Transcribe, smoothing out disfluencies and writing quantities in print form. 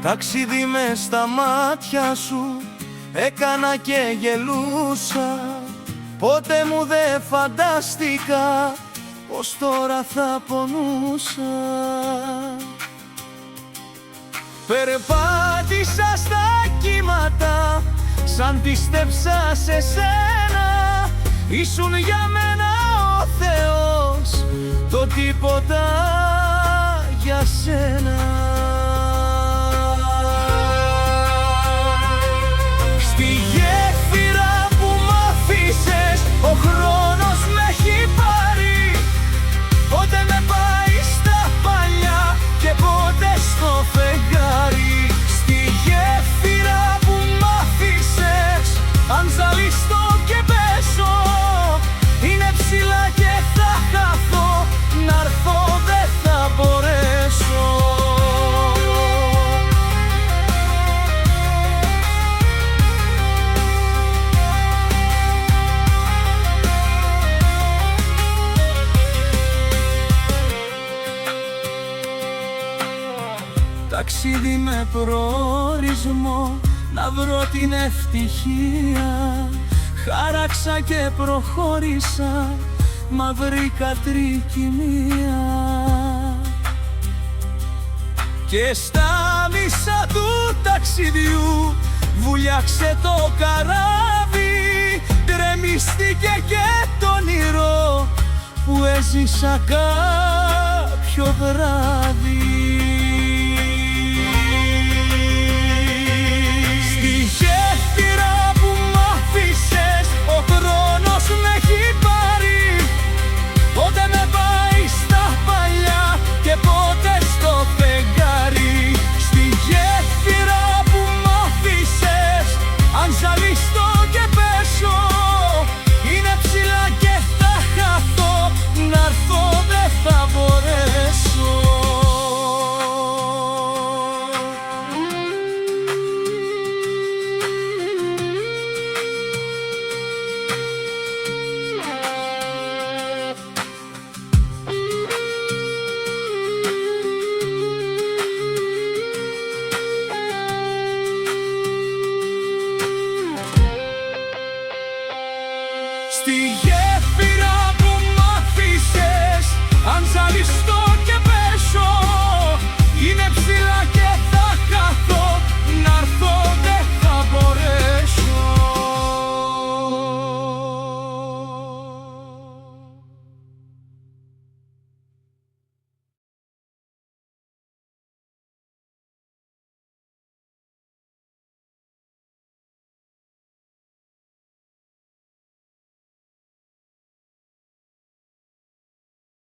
Ταξίδι μες στα μάτια σου έκανα και γελούσα. Ποτέ μου δεν φαντάστηκα πως τώρα θα πονούσα. Περπάτησα στα κύματα σαν πίστεψα σε σένα. Ήσουν για μένα ο Θεός, το τίποτα για σένα. Στη γέφυρα που μ' αφήσες ο χρόνος με έχει πάρει. Πότε με πάει στα παλιά και πότε στο φεγγάρι. Στη γέφυρα που μ' αφήσες, αν ζαλιστώ και πέσω, είναι ψηλά και θα χαθώ, να'ρθω δεν θα μπορέσω. Ταξίδι με προορισμό να βρω την ευτυχία. Χάραξα και προχώρησα, μα βρήκα τρικυμία. Και στα μισά του ταξιδιού βουλιάξε το καράβι. Τρεμίστηκε και το όνειρο που έζησα κάποιο βράδυ.